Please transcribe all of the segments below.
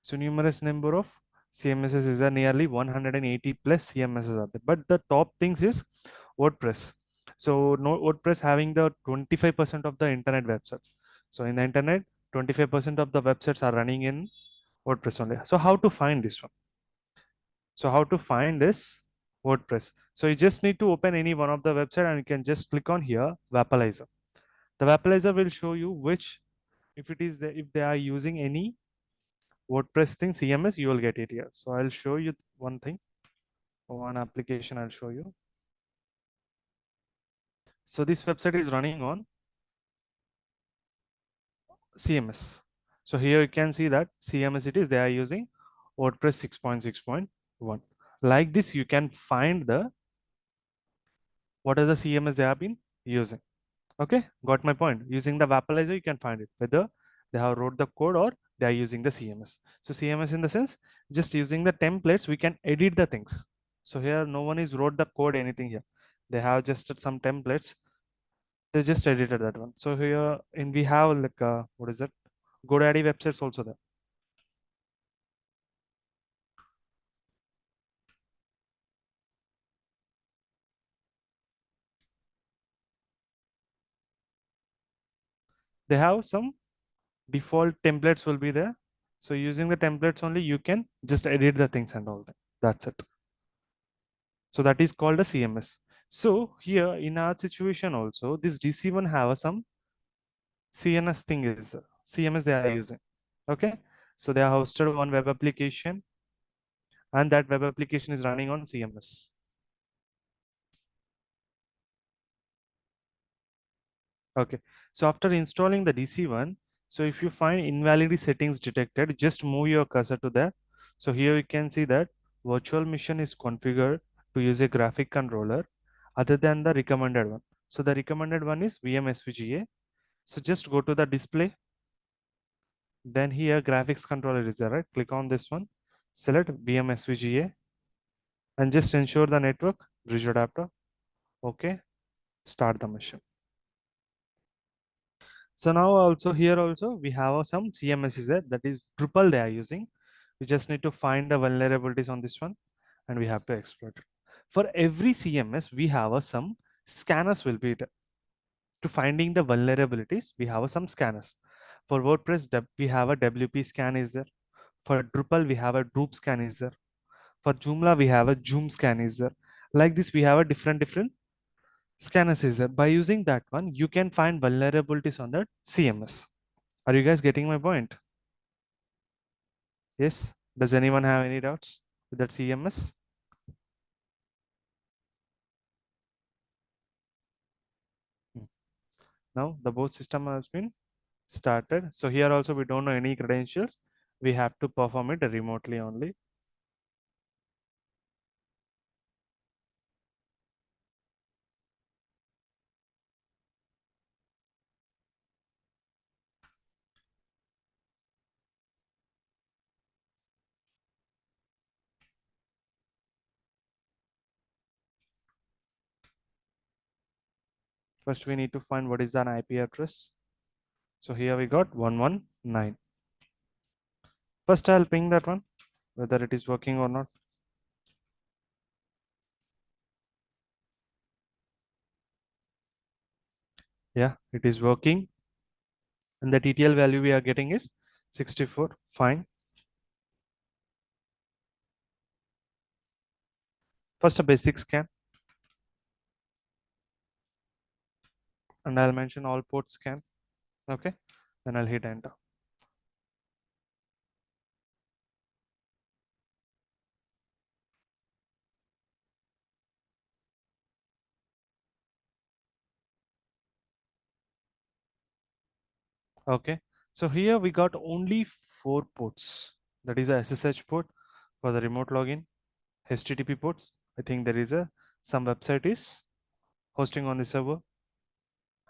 So numerous number of CMSs is there, nearly 180 plus CMSs are there. But the top things is WordPress. So no WordPress having the 25% of the internet websites. So in the internet, 25% of the websites are running in WordPress only. So how to find this one? So how to find this WordPress? So you just need to open any one of the website and you can just click on here, Vapalizer. The Vapalizer will show you which, if it is if they are using any WordPress thing, CMS, you will get it here. So I'll show you one thing, one application I'll show you. So this website is running on CMS. So here you can see that CMS it is, they are using WordPress 6.6.1. Like this, you can find the what are the CMS they have been using. Okay, got my point. Using the Vapalizer, you can find it whether they have wrote the code or they are using the CMS. So CMS in the sense, just using the templates, we can edit the things. So here, no one is wrote the code anything here. They have just some templates. They just edited that one. So here, in we have like what is that? GoDaddy websites also there. They have some default templates will be there. So using the templates only, you can just edit the things and all that. That's it. So that is called a CMS. So here in our situation also, this DC1 have some CNS thing is CMS they are using. Okay. So they are hosted on web application and that web application is running on CMS. Okay. So after installing the DC1, so if you find invalid settings detected, just move your cursor to there. So here you can see that virtual machine is configured to use a graphic controller other than the recommended one. So the recommended one is VMSVGA. So just go to the display. Then here graphics controller is there, right? Click on this one, select VMSVGA and just ensure the network bridge adapter. Okay, start the machine. So now also here also we have some CMS is there, that is Drupal they are using. We just need to find the vulnerabilities on this one and we have to exploit it. For every CMS, we have some scanners will be there. To finding the vulnerabilities, we have some scanners. For WordPress, we have a WP scan is there. For Drupal, we have a Droop scan is there. For Joomla, we have a Joom scan is there. Like this, we have a different scanners is there. By using that one, you can find vulnerabilities on that CMS. Are you guys getting my point? Yes. Does anyone have any doubts with that CMS? Hmm. Now the both system has been started. So here also we don't know any credentials. We have to perform it remotely only. First, we need to find what is an IP address. So here we got 119. First, I'll ping that one, whether it is working or not. Yeah, it is working. And the TTL value we are getting is 64. Fine. First, a basic scan. And I'll mention all port scan. Okay. Then I'll hit enter. Okay. So here we got only 4 ports. That is a SSH port for the remote login, HTTP ports. I think there is some website is hosting on the server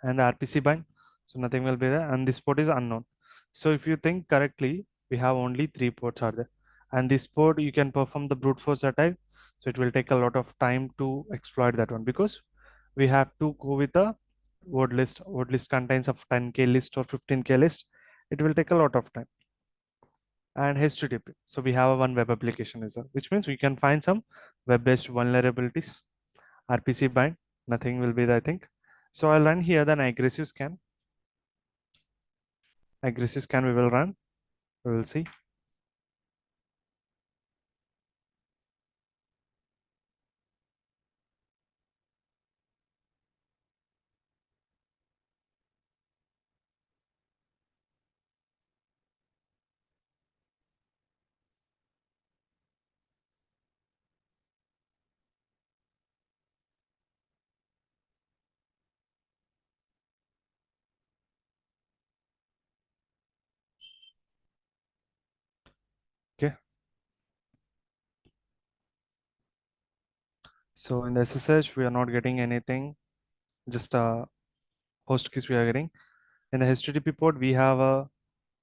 and the RPC bind. So nothing will be there. And this port is unknown. So if you think correctly, we have only 3 ports are there. And this port you can perform the brute force attack. So it will take a lot of time to exploit that one because we have to go with a word list. Word list contains of 10K list or 15K list. It will take a lot of time. and HTTP. So we have a one web application is there, which means we can find some web-based vulnerabilities. RPC bind, nothing will be there, I think. So I'll run here then aggressive scan. Aggressive scan we will run. We will see. Okay. So in the SSH we are not getting anything. Just host keys we are getting. In the HTTP port we have a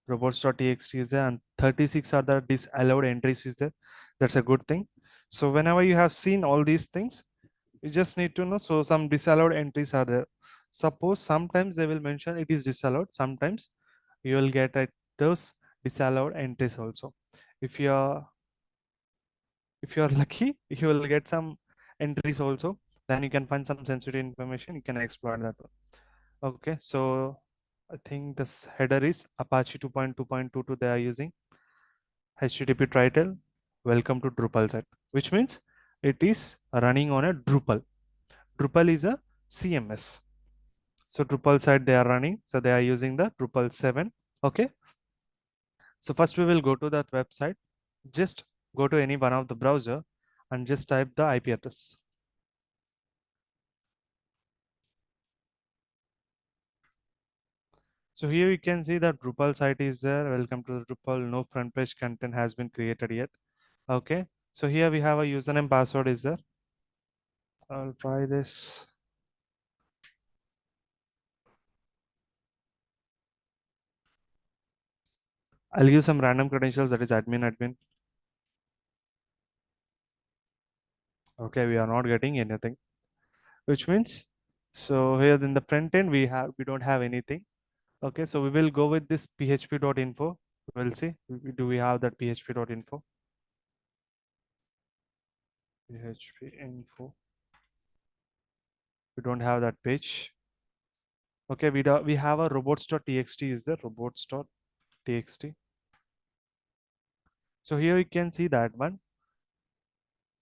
robots.txt is there and 36 are the disallowed entries is there. That's a good thing. So whenever you have seen all these things, you just need to know. So some disallowed entries are there. Suppose sometimes they will mention it is disallowed. Sometimes you will get at those disallowed entries also. If you're lucky, you will get some entries also. Then you can find some sensitive information. You can exploit that one. Okay, so I think this header is Apache 2.2.22 they are using. HTTP title, welcome to Drupal site, which means it is running on a Drupal. Drupal is a CMS. So Drupal site they are running. So they are using the Drupal 7. Okay. So first we will go to that website. Just go to any one of the browser and just type the IP address. So here you can see that Drupal site is there. Welcome to the Drupal. No front page content has been created yet. Okay. So here we have a username password is there. I'll try this. I'll use some random credentials that is admin. Okay, we are not getting anything, which means so here in the front end we don't have anything. Okay, so we will go with this php.info. We'll see. Do we have that php.info? PHP info. We don't have that page. Okay, we have a robots.txt is there robots.txt. So here you can see that one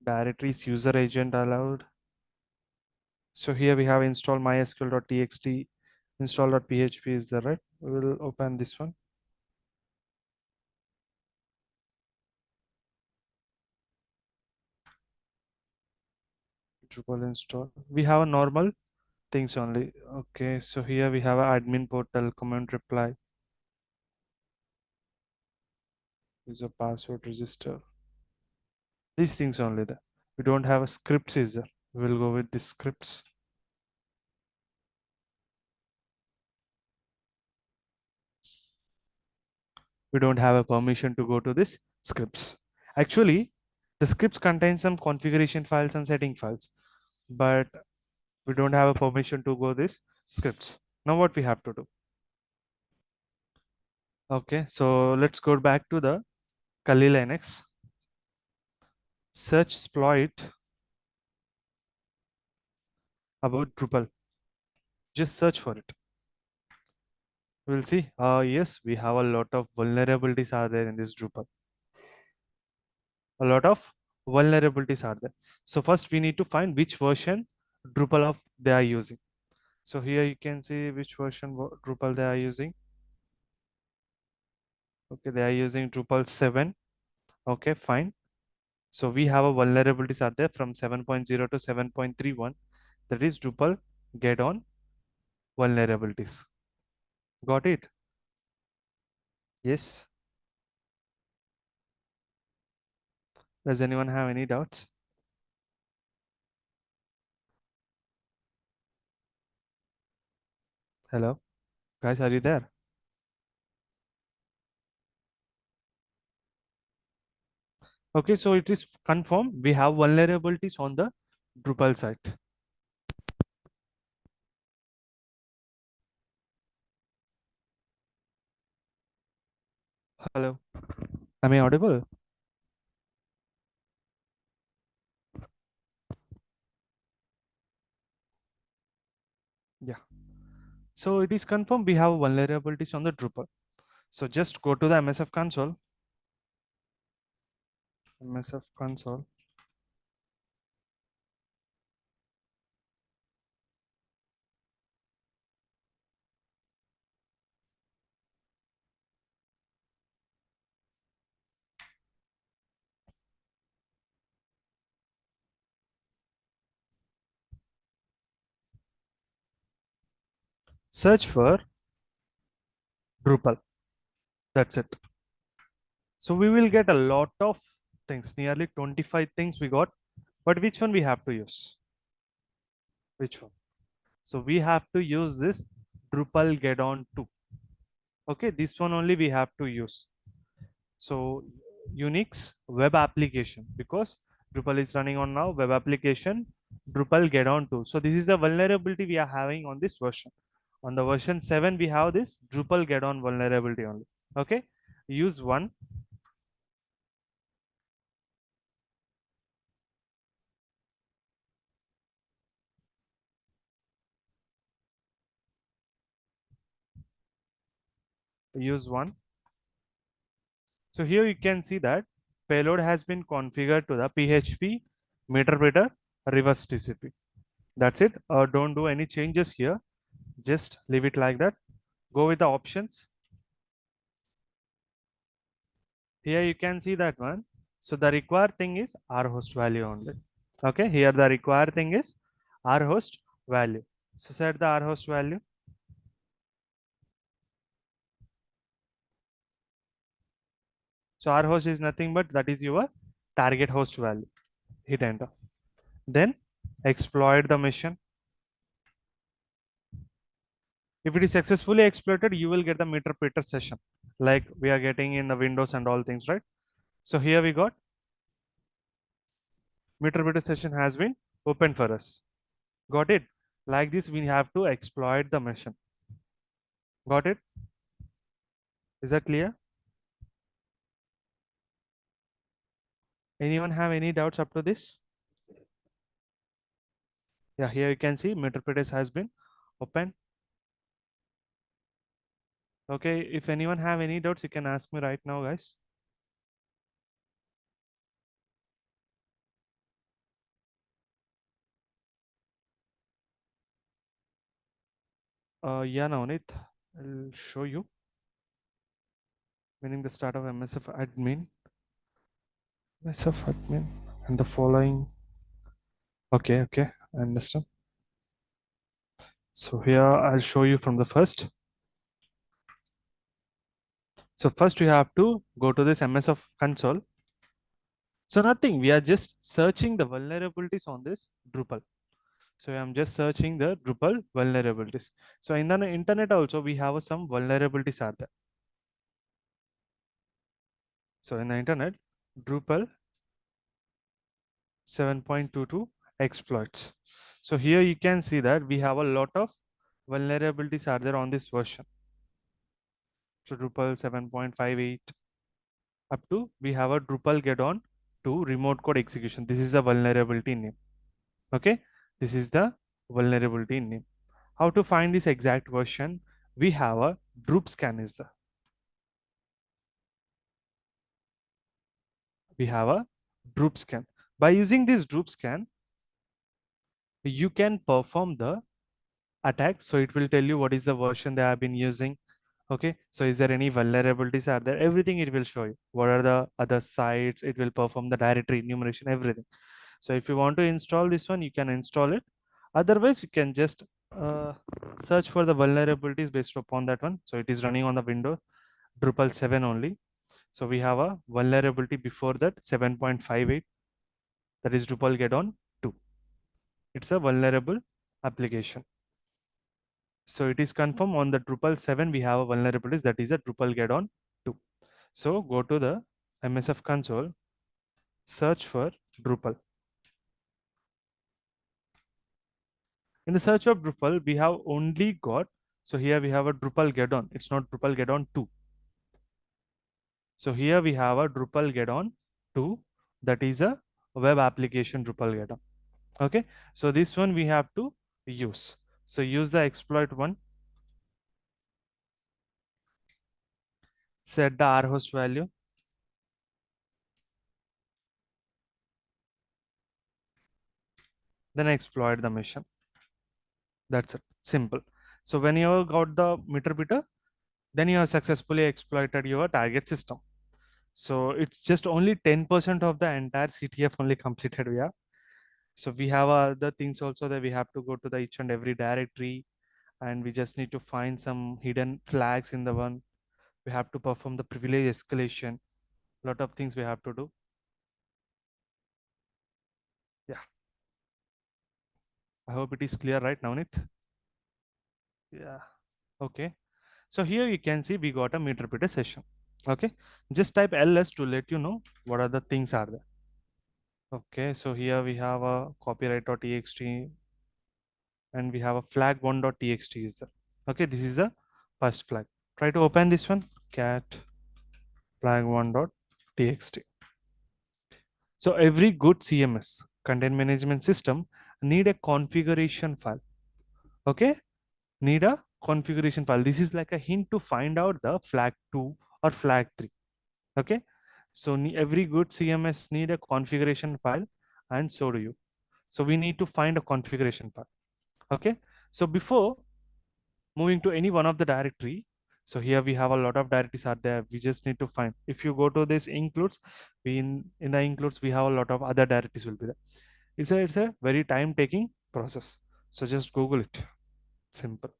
directories user agent allowed. So here we have install mysql.txt, install.php is there, right? We will open this one. Drupal install. We have a normal things only. Okay, so here we have a admin portal, comment reply, user password register. These things only there. We don't have a scripts is there. We will go with the scripts. We don't have a permission to go to this scripts. Actually, the scripts contain some configuration files and setting files, but we don't have a permission to go this scripts. Now what we have to do? Okay, so let's go back to the Kali Linux. Search exploit about Drupal. Just search for it. We'll see. Yes, we have a lot of vulnerabilities are there in this Drupal. A lot of vulnerabilities are there. So first we need to find which version Drupal of they are using. So here you can see which version Drupal they are using. Okay, they are using Drupal 7. Okay, fine. So we have a vulnerabilities are there from 7.0 to 7.31. That is Drupal get on vulnerabilities. Got it? Yes. Does anyone have any doubts? Hello, guys, are you there? Okay, so it is confirmed we have vulnerabilities on the Drupal site. Hello. Am I audible? Yeah. So it is confirmed we have vulnerabilities on the Drupal. So just go to the MSF console. MSF console. Search for Drupal. That's it. So we will get a lot of things, nearly 25 things we got. But which one we have to use? Which one? So we have to use this Drupal get on 2. Okay, this one only we have to use. So Unix web application, because Drupal is running on now web application Drupal get on 2. So this is the vulnerability we are having on this version. On the version 7 we have this Drupal get on vulnerability only. Okay, use one. Use one. So here you can see that payload has been configured to the PHP meter reverse TCP. That's it. Don't do any changes here. Just leave it like that. Go with the options. Here you can see that one. So the required thing is our host value only. Okay. Here the required thing is our host value. So set the our host value. So our host is nothing but that is your target host value. Hit enter. Then exploit the mission. If it is successfully exploited, you will get the meter session like we are getting in the Windows and all things, right? So here we got meter session has been opened for us. Got it? Like this, we have to exploit the machine. Got it? Is that clear? Anyone have any doubts up to this? Yeah, here you can see meter has been opened. Okay, if anyone have any doubts, you can ask me right now, guys. Yeah, Navneet, I'll show you. Meaning the start of MSF admin, and the following. Okay, okay, I understand. So here I'll show you from the first. So first we have to go to this MSF console. So nothing, we are just searching the vulnerabilities on this Drupal. So I'm just searching the Drupal vulnerabilities. So in the internet also we have some vulnerabilities are there. So in the internet, Drupal 7.22 exploits. So here you can see that we have a lot of vulnerabilities are there on this version. So Drupal 7.58 up to we have a Drupal get on to remote code execution. This is the vulnerability name. Okay, this is the vulnerability name. How to find this exact version? We have a Drup scan is the we have a Drup scan. By using this Drup scan, you can perform the attack. So it will tell you what is the version they have been using. Okay, so is there any vulnerabilities are there? Everything it will show you. What are the other sites? It will perform the directory enumeration, everything. So if you want to install this one, you can install it. Otherwise, you can just search for the vulnerabilities based upon that one. So it is running on the Windows Drupal 7 only. So we have a vulnerability before that 7.58, that is Drupal get on 2. It's a vulnerable application. So it is confirmed on the Drupal 7 we have a vulnerabilities, that is a Drupal get on 2. So go to the MSF console, search for Drupal. In the search of Drupal, we have only got, so here we have a Drupal get on. It's not Drupal get on 2. So here we have a Drupal get on 2, that is a web application Drupal get on. Okay, so this one we have to use. So use the exploit one, set the rhost value, then exploit the mission. That's it, simple. So when you got the meter biter, then you have successfully exploited your target system. So it's just only 10% of the entire CTF only completed. Yeah. So we have other things also, that we have to go to the each and every directory, and we just need to find some hidden flags in the one. We have to perform the privilege escalation. Lot of things we have to do. Yeah. I hope it is clear right now, Nit. Yeah. Okay. So here you can see we got a meter repeater session. Okay. Just type ls to let you know what are the things are there. Okay. So here we have a copyright.txt, and we have a flag1.txt is there. Okay. This is the first flag. Try to open this one. Cat flag1.txt. So every good CMS, content management system, need a configuration file. Okay. Need a configuration file. This is like a hint to find out the flag 2 or flag 3. Okay. So every good CMS need a configuration file, and so do you. So we need to find a configuration file. Okay. So before moving to any one of the directory, so here we have a lot of directories are there. We just need to find. If you go to this includes, we in the includes we have a lot of other directories will be there. It's a very time taking process. So just Google it. Simple.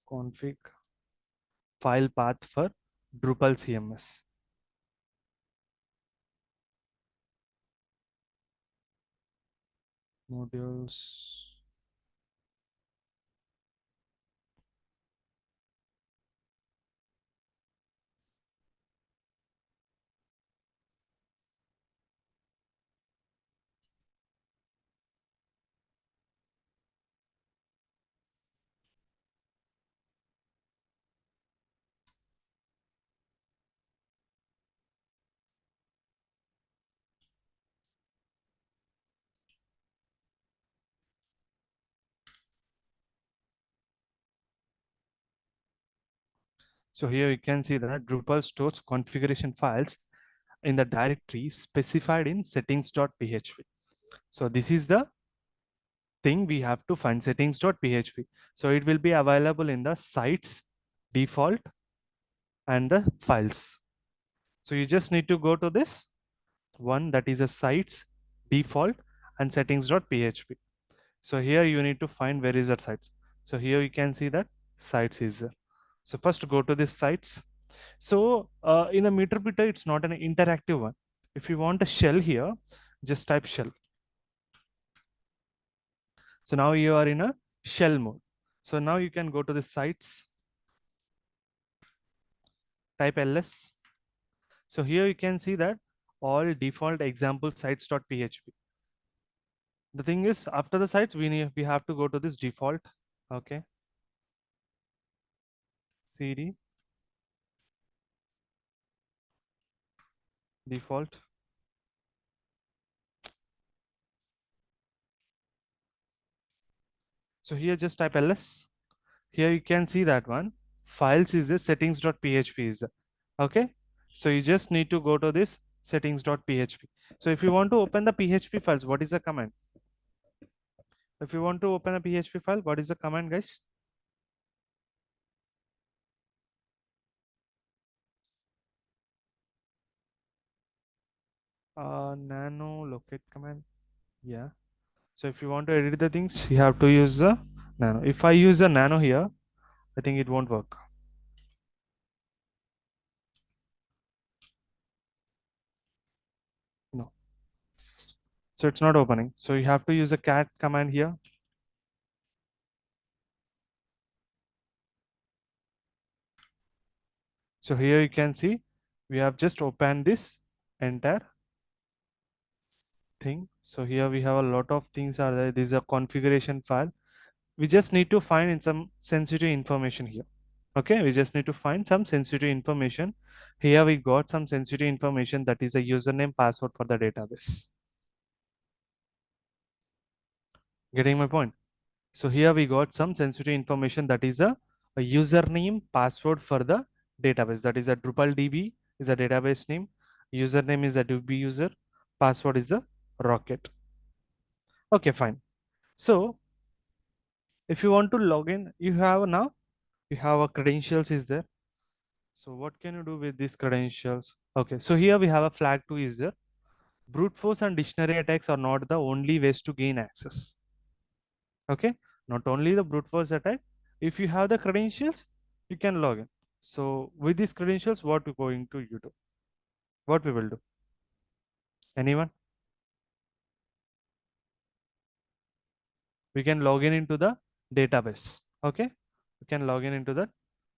Config file path for Drupal CMS. Modules. So here you can see that Drupal stores configuration files in the directory specified in settings.php. So this is the thing we have to find, settings.php. So it will be available in the sites default and the files. So you just need to go to this one, that is a sites default and settings.php. So here you need to find where is that sites. So here you can see that sites is there. So first go to this sites. So in a meter biter, it's not an interactive one. If you want a shell here, just type shell. So now you are in a shell mode. So now you can go to the sites, type ls. So here you can see that all default example sites.php. The thing is, after the sites, we have to go to this default. Okay. cd default. So here just type ls. Here you can see that one. Files is the settings.php is the, okay. So you just need to go to this settings.php. So if you want to open the php files, what is the command? If you want to open a php file, what is the command, guys? Nano locate command. Yeah. So if you want to edit the things, you have to use the nano. If I use the nano here, I think it won't work. No. So it's not opening. So you have to use a cat command here. So here you can see we have just opened this entire thing. So here we have a lot of things are there. This is a configuration file. We just need to find in some sensitive information here. Okay, we just need to find some sensitive information. Here we got some sensitive information, that is a username password for the database. Getting my point? So here we got some sensitive information, that is a username password for the database. That is a Drupal DB is a database name. Username is a DB user. Password is the rocket. Okay, fine. So if you want to log in, you have now, you have a credentials is there. So what can you do with these credentials? Okay, so here we have a flag 2 is there. Brute force and dictionary attacks are not the only ways to gain access. Okay, not only the brute force attack. If you have the credentials, you can log in. So with these credentials, what we're going to you do? What we will do? Anyone? We can log in into the database. Okay, we can log in into the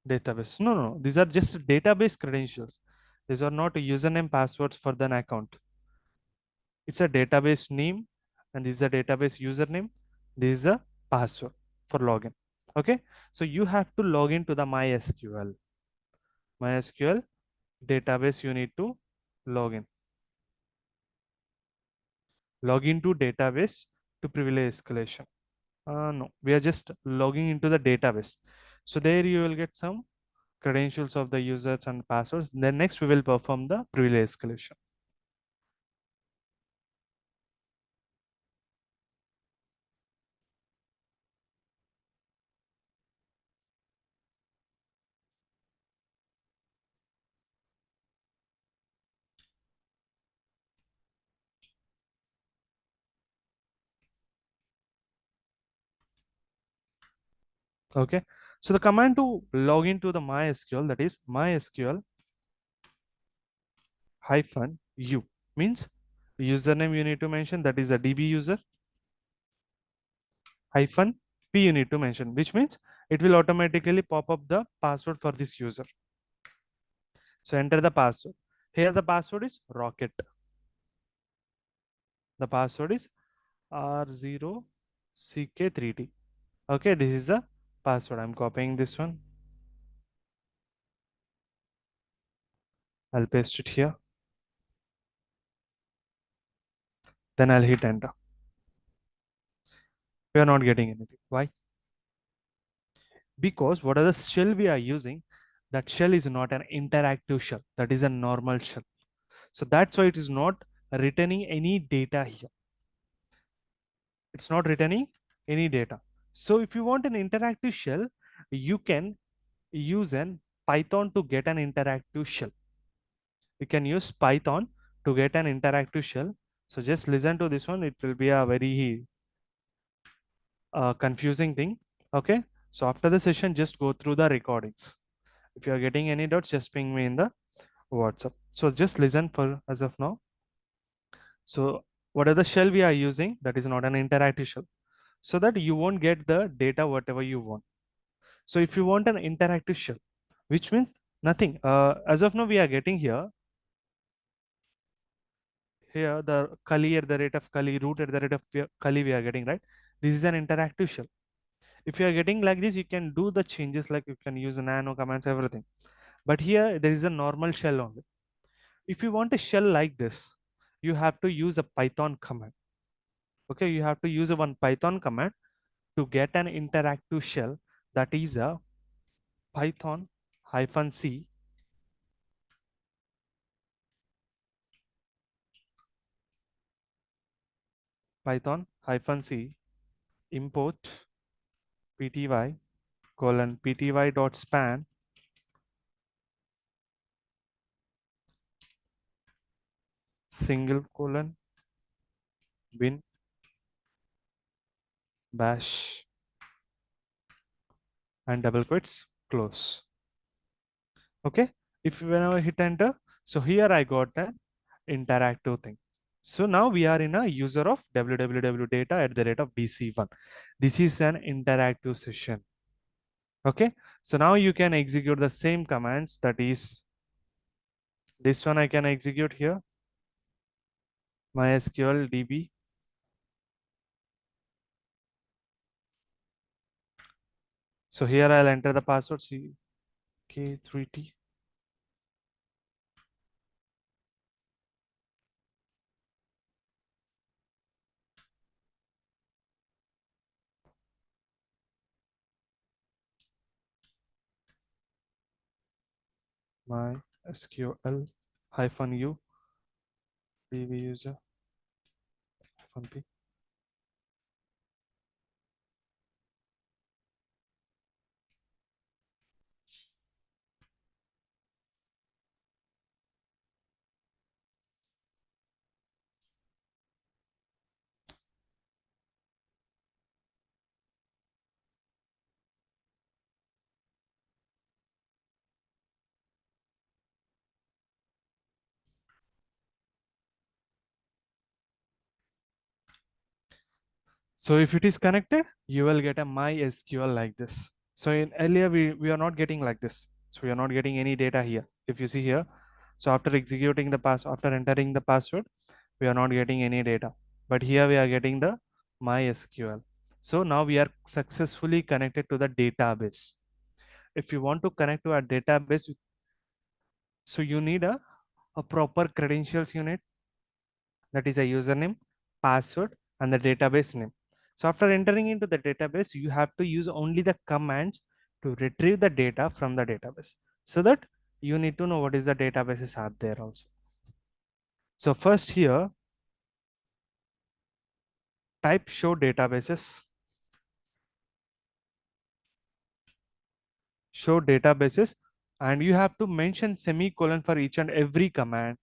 database. No, no, no. These are just database credentials. These are not username passwords for the account. It's a database name, and this is a database username. This is a password for login. Okay, so you have to log into the MySQL database. You need to log in. Log into database to privilege escalation. No, we are just logging into the database. So there you will get some credentials of the users and passwords. Then next we will perform the privilege escalation. Okay, so the command to log into the MySQL, that is MySQL hyphen u, means username you need to mention, that is a DB user, hyphen p you need to mention, which means it will automatically pop up the password for this user. So enter the password. Here the password is rocket. The password is R0CK3T. Okay, this is the password. I'm copying this one. I'll paste it here. Then I'll hit enter. We are not getting anything. Why? Because what are the shell we are using? That shell is not an interactive shell. That is a normal shell. So that's why it is not returning any data here. It's not returning any data. So if you want an interactive shell, you can use an Python to get an interactive shell. You can use Python to get an interactive shell. So just listen to this one. It will be a very confusing thing. Okay. So after the session, just go through the recordings. If you are getting any doubts, just ping me in the WhatsApp. So just listen for as of now. So what are the shell we are using? That is not an interactive shell. So that you won't get the data whatever you want. So if you want an interactive shell, which means nothing. As of now, we are getting here the Kali at the rate of Kali, root at the rate of Kali we are getting, right? This is an interactive shell. If you are getting like this, you can do the changes, like you can use nano commands, everything. But here there is a normal shell only. If you want a shell like this, you have to use a Python command. Okay, you have to use a one Python command to get an interactive shell, that is a Python hyphen C, Python hyphen C import pty colon pty dot span single colon bin bash and double quotes close. Okay, if whenever I hit enter, so here I got an interactive thing. So now we are in a user of www data at the rate of dc1. This is an interactive session. Okay, so now you can execute the same commands, that is this one I can execute here, mysql db. So here I'll enter the password. See, K3T. My SQL hyphen U DB user hyphen P. So if it is connected, you will get a MySQL like this. So in earlier we are not getting like this. So we are not getting any data here. If you see here, so after executing the pass, after entering the password, we are not getting any data. But here we are getting the MySQL. So now we are successfully connected to the database. If you want to connect to a database, so you need a proper credentials unit, that is a username, password, and the database name. So after entering into the database, you have to use only the commands to retrieve the data from the database. So that you need to know what is the databases are there also. So first here, type show databases, and you have to mention semicolon for each and every command.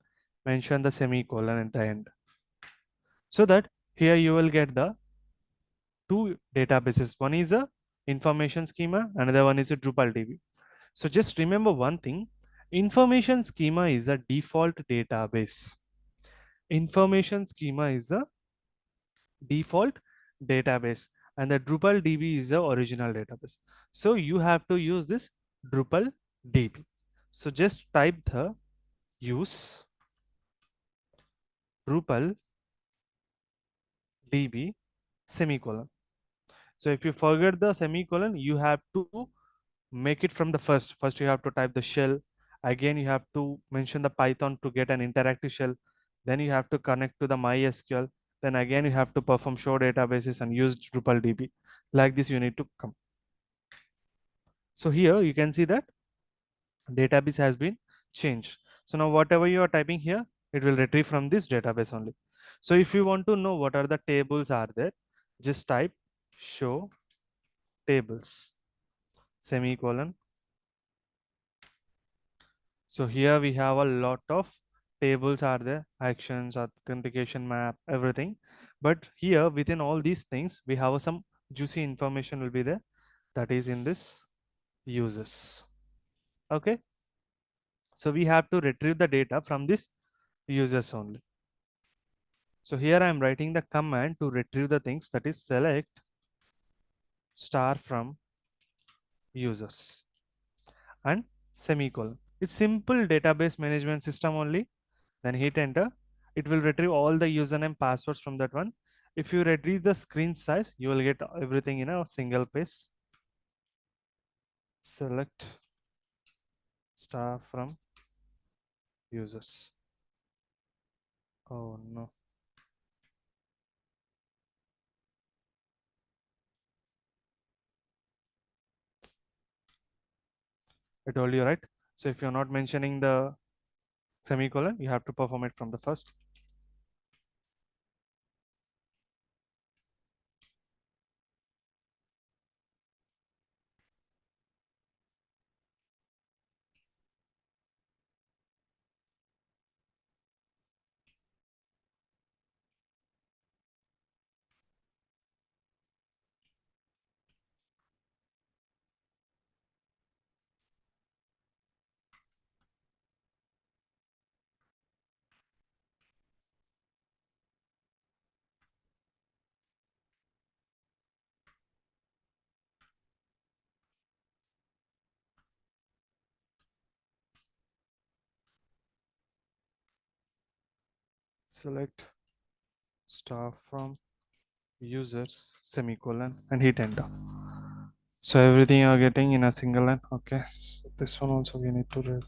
Mention the semicolon at the end. So that here you will get the two databases. One is a information schema, another one is a Drupal DB. So just remember one thing, information schema is a default database. Information schema is the default database and the Drupal DB is the original database. So you have to use this Drupal DB. So just type the use Drupal DB semicolon. So if you forget the semicolon, you have to make it from the first you have to type the shell, again you have to mention the Python to get an interactive shell, then you have to connect to the MySQL, then again you have to perform show databases and use Drupal DB. Like this you need to come. So here you can see that database has been changed. So now whatever you are typing here, it will retrieve from this database only. So if you want to know what are the tables are there, just type show tables semicolon. So here we have a lot of tables are there, actions, authentication map, everything. But here within all these things, we have some juicy information will be there, that is in this users. Okay. So we have to retrieve the data from this users only. So here I am writing the command to retrieve the things, that is select star from users and semicolon. It's simple database management system only. Then hit enter. It will retrieve all the username passwords from that one. If you retrieve the screen size, you will get everything in a single page. Select star from users. Oh no. I told you, right? So if you're not mentioning the semicolon, you have to perform it from the first. Select star from users semicolon and hit enter. So everything you are getting in a single line. Okay. So this one also we need to read.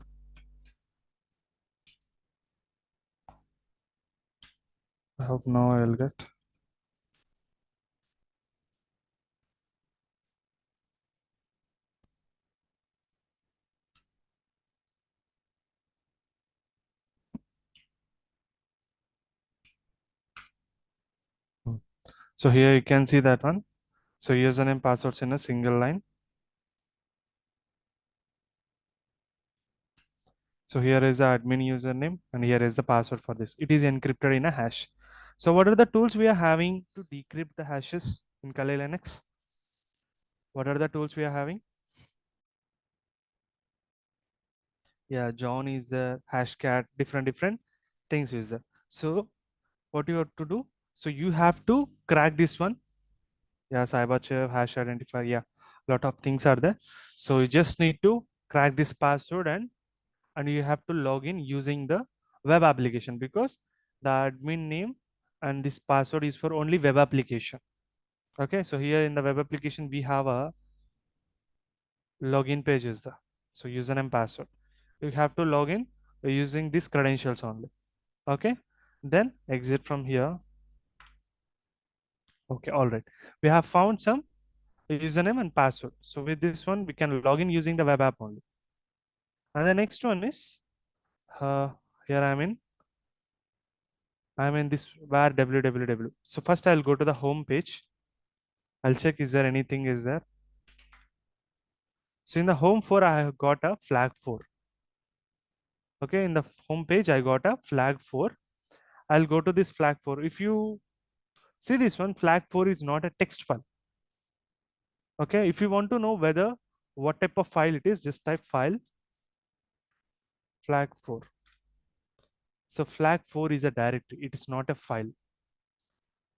I hope now I'll get. Hmm. So here you can see that one. So username passwords in a single line. So here is the admin username and here is the password for this. It is encrypted in a hash. So what are the tools we are having to decrypt the hashes in Kali Linux? What are the tools we are having? Yeah, John is the hashcat, different things is there. So what you have to do? So you have to crack this one. Yeah, cyber hash identifier. Yeah, lot of things are there. So you just need to crack this password and you have to log in using the web application because the admin name and this password is for only web application. Okay, so here in the web application we have a login page is there. So username password. You have to log in using these credentials only. Okay, then exit from here. Okay, all right. We have found some username and password. So with this one, we can log in using the web app only. And the next one is uh, here I'm in this var www. So first I'll go to the home page. I'll check is there anything is there. So in the home 4, I have got a flag 4. Okay, in the home page, I got a flag 4. I'll go to this flag 4. If you see this one, flag 4 is not a text file. Okay, if you want to know whether what type of file it is, just type file flag 4. So flag 4 is a directory. It is not a file.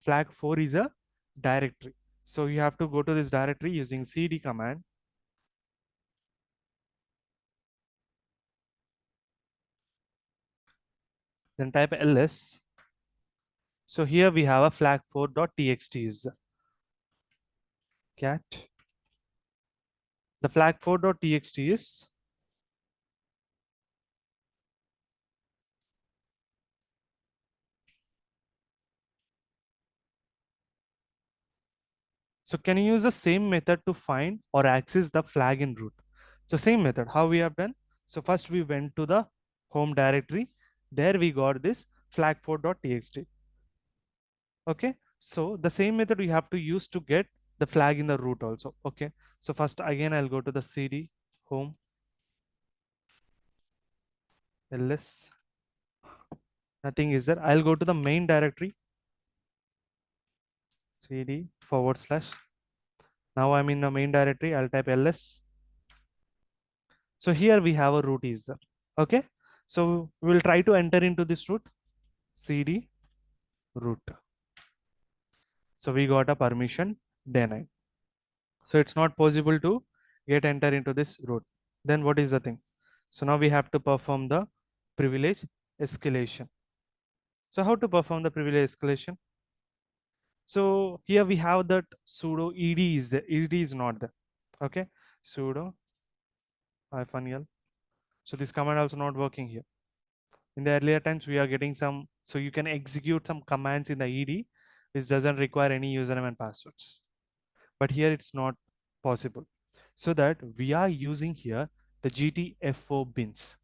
Flag 4 is a directory. So you have to go to this directory using cd command. Then type ls. So here we have a flag4.txt is the cat. The flag4.txt is so can you use the same method to find or access the flag in root? So same method, how we have done. So first we went to the home directory. There we got this flag4.txt. Okay. So the same method we have to use to get the flag in the root also. Okay. So first again, I'll go to the cd home ls. Nothing is there. I'll go to the main directory cd/. Now I'm in the main directory. I'll type ls. So here we have a root is there. Okay. So we'll try to enter into this root cd root. So we got a permission denied. So it's not possible to get enter into this root. Then what is the thing? So now we have to perform the privilege escalation. So how to perform the privilege escalation? So here we have that sudo ed is there. Ed is not there. Okay. Sudo -l. So this command also not working here. In the earlier times, we are getting some, so you can execute some commands in the ed, which doesn't require any username and passwords. But here it's not possible. So that we are using here the GTFO bins.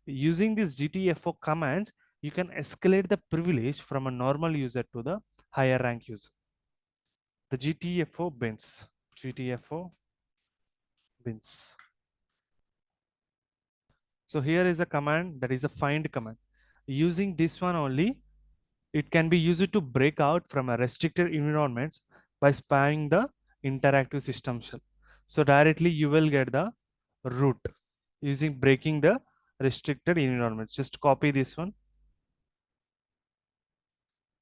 Using these GTFO commands, you can escalate the privilege from a normal user to the higher rank user. The GTFO bins. GTFO bins. So here is a command that is a find command. Using this one only, it can be used to break out from a restricted environments by spying the interactive system shell. So directly you will get the root using breaking the restricted environments. Just copy this one,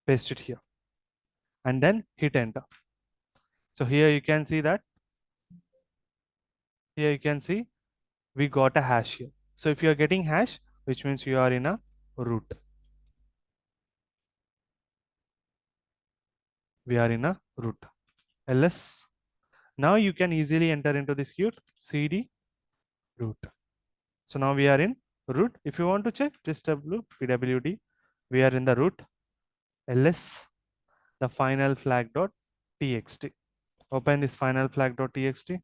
paste it here, and then hit enter. So here you can see that, here you can see we got a hash here. So if you are getting hash, which means you are in a root. We are in a root. ls Now you can easily enter into this queue cd root. So now we are in root. If you want to check, just pwd. We are in the root ls the final flag dot txt. Open this final flag dot txt.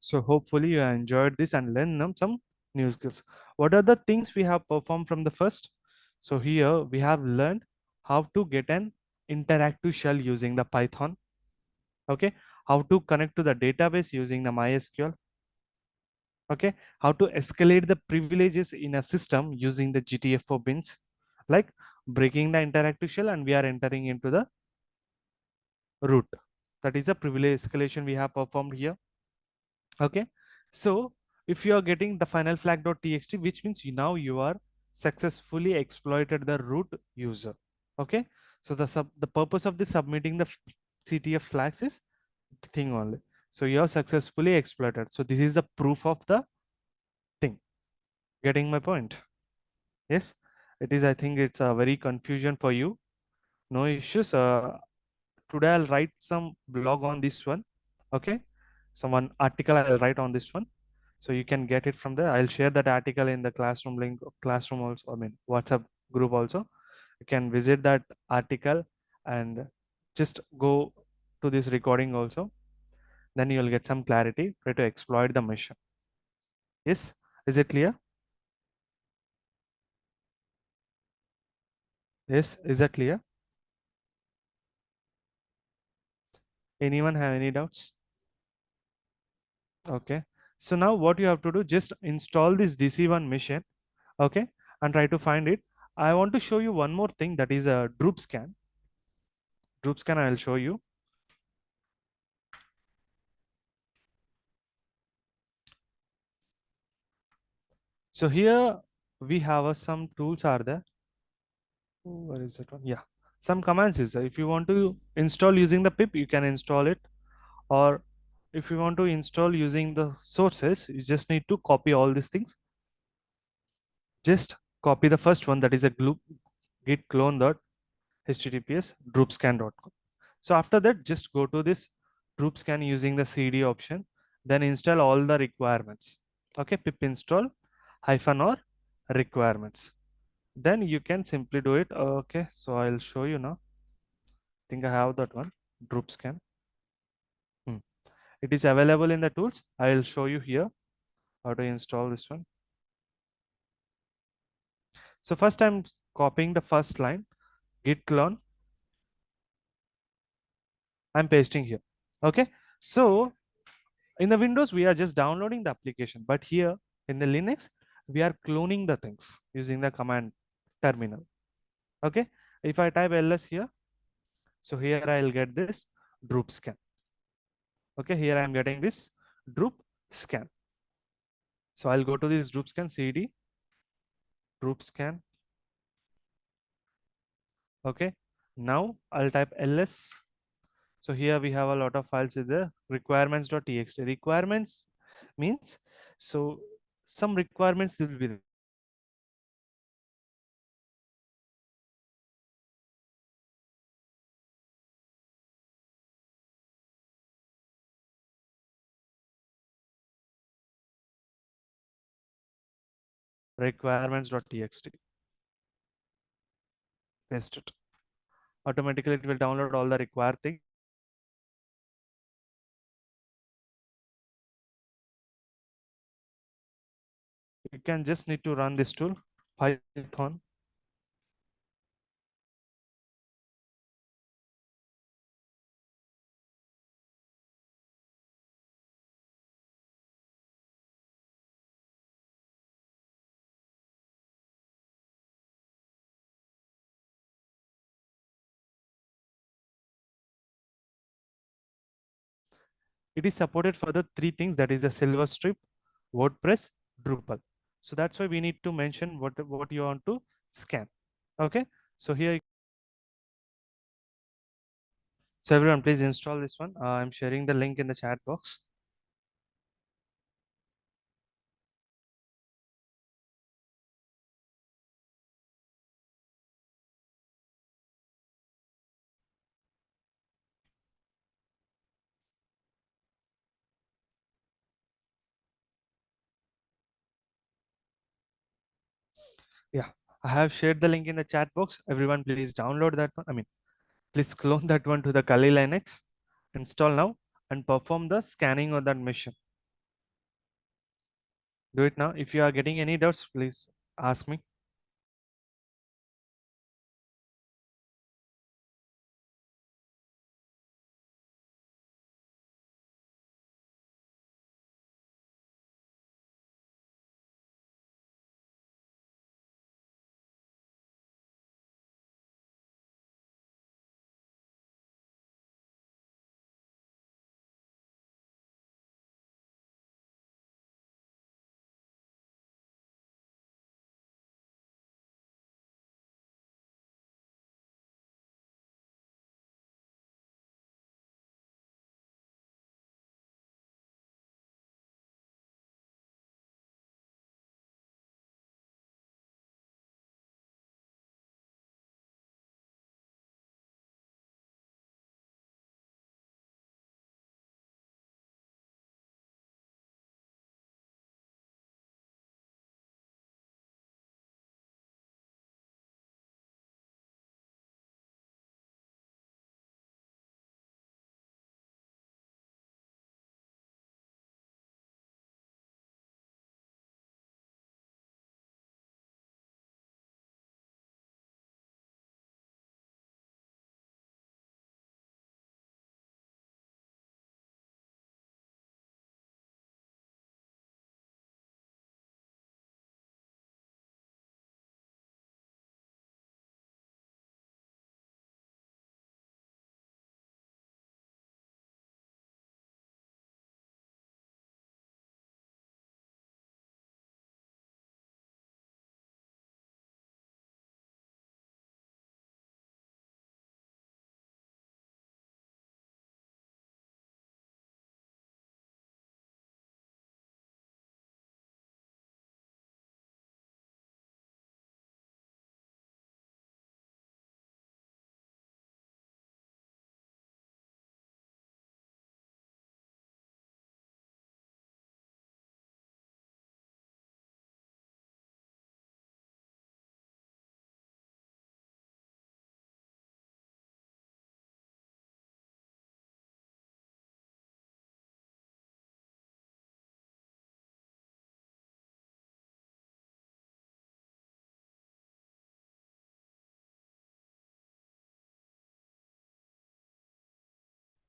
So hopefully you enjoyed this and learned some new skills. What are the things we have performed from the first? So here we have learned how to get an interactive shell using the Python. Okay, how to connect to the database using the MySQL. Okay, how to escalate the privileges in a system using the GTFO bins, like breaking the interactive shell, and we are entering into the root. That is a privilege escalation we have performed here. Okay, so if you are getting the final flag.txt, which means now you are successfully exploited the root user. Okay, so the purpose of the submitting the CTF flags is the thing only. So you are successfully exploited. So this is the proof of the thing. Getting my point? Yes, it is. I think it's a very confusion for you. No issues. Today I'll write some blog on this one. Okay, some one article I'll write on this one, so you can get it from there. I'll share that article in the classroom link, classroom also, I mean WhatsApp group also. You can visit that article and just go to this recording also, then you'll get some clarity try to exploit the mission. Yes, is it clear? Yes, is that clear? Anyone have any doubts? Okay, so now what you have to do, just install this DC1 mission. Okay, and try to find it. I want to show you one more thing, that is a droop scan. Droop scan I'll show you. So here we have some tools are there. Oh, where is that one? Yeah, some commands is there. If you want to install using the pip, you can install it, or if you want to install using the sources, you just need to copy all these things. Just copy the first one, that is a git clone dot https droopscan.com. So after that, just go to this droop scan using the cd option, then install all the requirements. Okay, pip install hyphen or requirements, then you can simply do it. Okay, so I'll show you now. I think I have that one, droop scan. It is available in the tools. I'll show you here how to install this one. So first I'm copying the first line, git clone, I'm pasting here. Okay, so in the Windows we are just downloading the application, but here in the Linux we are cloning the things using the command terminal. Okay, if I type ls here, so here I'll get this droop scan. Okay, here I'm getting this droop scan. So I'll go to this droop scan cd droop scan. Okay, now I'll type ls. So here we have a lot of files in the requirements.txt. Requirements means, so some requirements will be there. Requirements.txt. Paste it. Automatically it will download all the required things. You can just need to run this tool, Python. It is supported for the three things, that is the Silver Strip, WordPress, Drupal. So that's why we need to mention what you want to scan. Okay, so here So everyone, please install this one. I'm sharing the link in the chat box. Yeah, I have shared the link in the chat box. Everyone, please download that one. I mean, please clone that one to the Kali Linux. Install now and perform the scanning of that mission. Do it now. If you are getting any doubts, please ask me.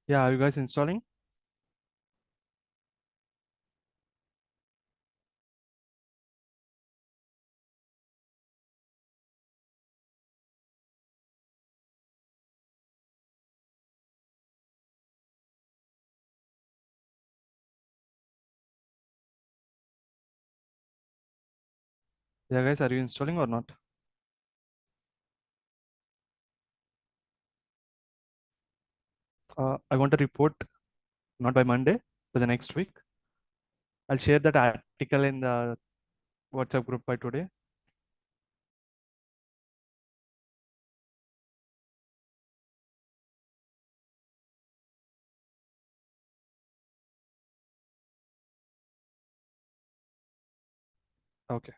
Yeah, are you guys installing? Yeah, guys, are you installing or not? I want a report not by Monday, but the next week. I'll share that article in the WhatsApp group by today. Okay.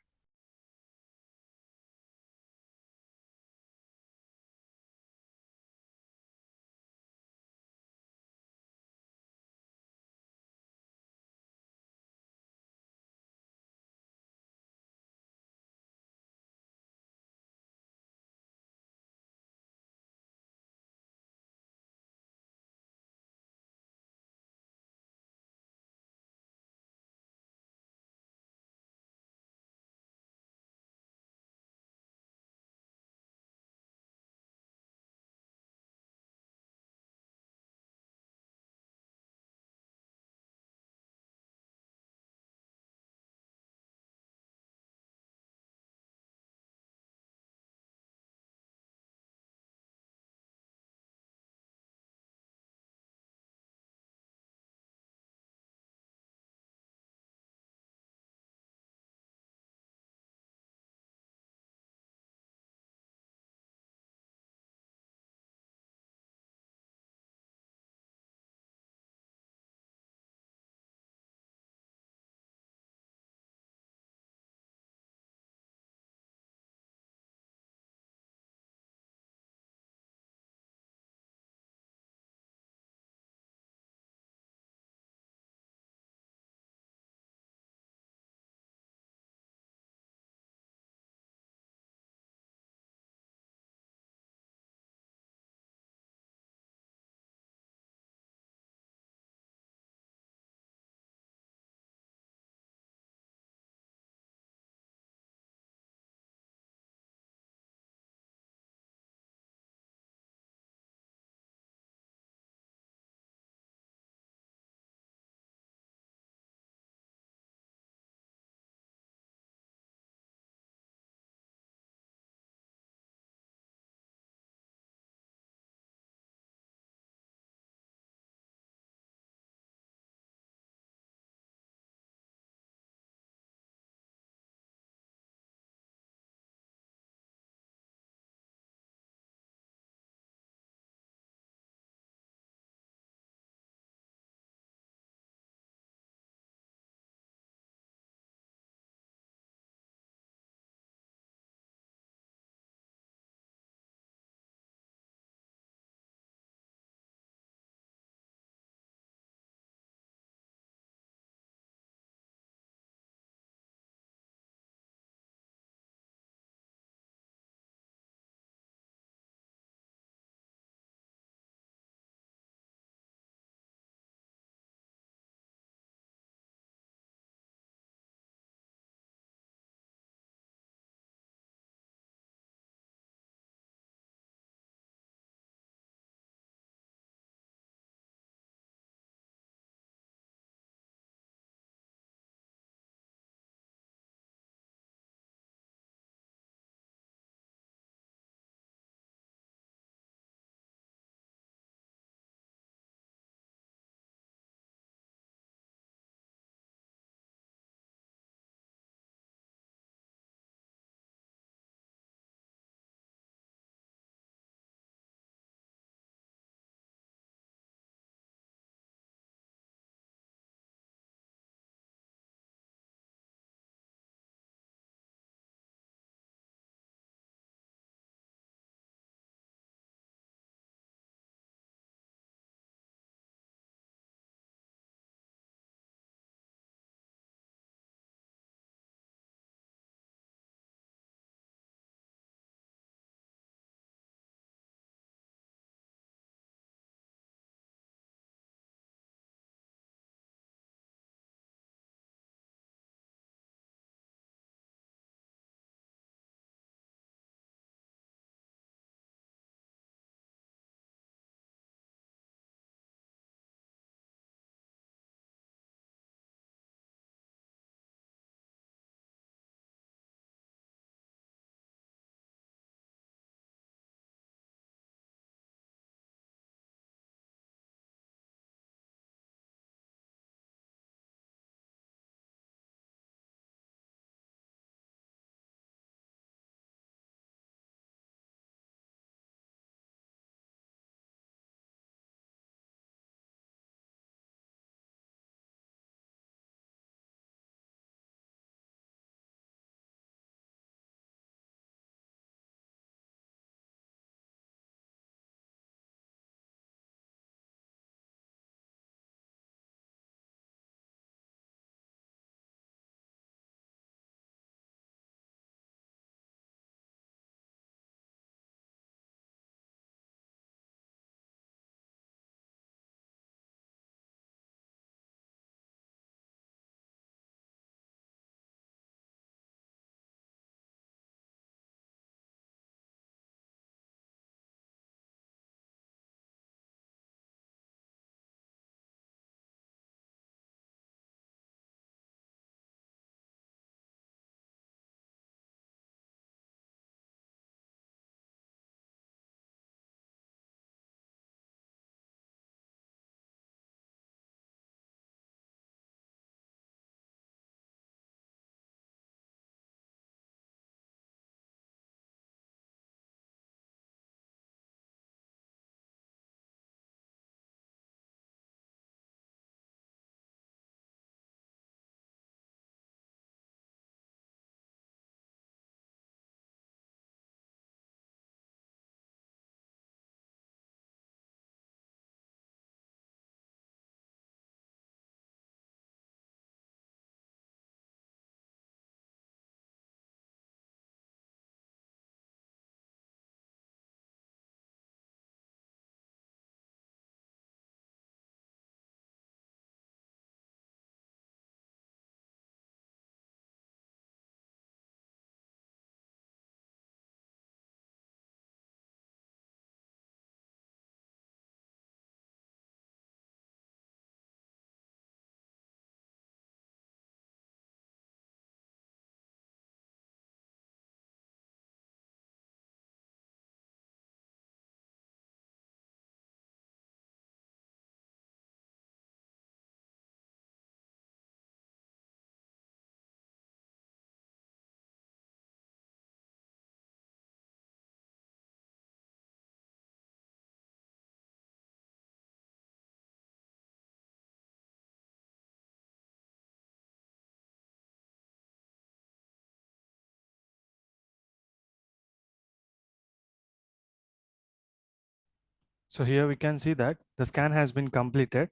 So here we can see that the scan has been completed.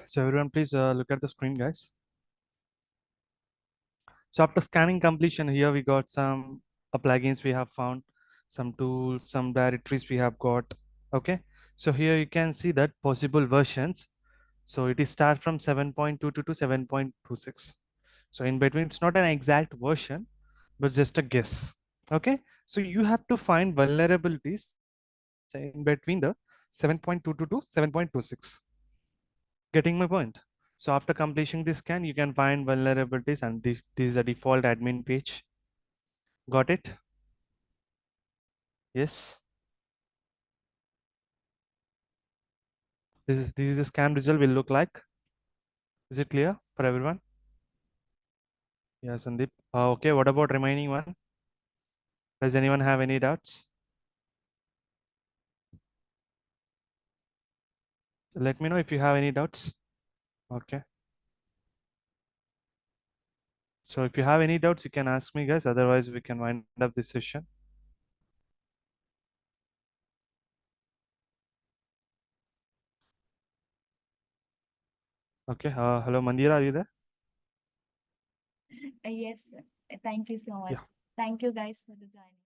So everyone please look at the screen, guys. So after scanning completion, here we got some plugins we have found, some tools, some directories we have got. Okay. So here you can see that possible versions. So it is start from 7.22 to 7.26. So in between, it's not an exact version, but just a guess. Okay. So you have to find vulnerabilities in between the 7.22 to 7.26. Getting my point? So after completing this scan, you can find vulnerabilities, and this is the default admin page. Got it? Yes. This is the scan result will look like. Is it clear for everyone? Yes, Sandeep. Okay, what about remaining one? Does anyone have any doubts? So let me know if you have any doubts. Okay. So if you have any doubts, you can ask me, guys. Otherwise, we can wind up this session. Okay. Hello, Mandira, are you there? Yes, thank you so Yeah. much. Thank you guys for the joining.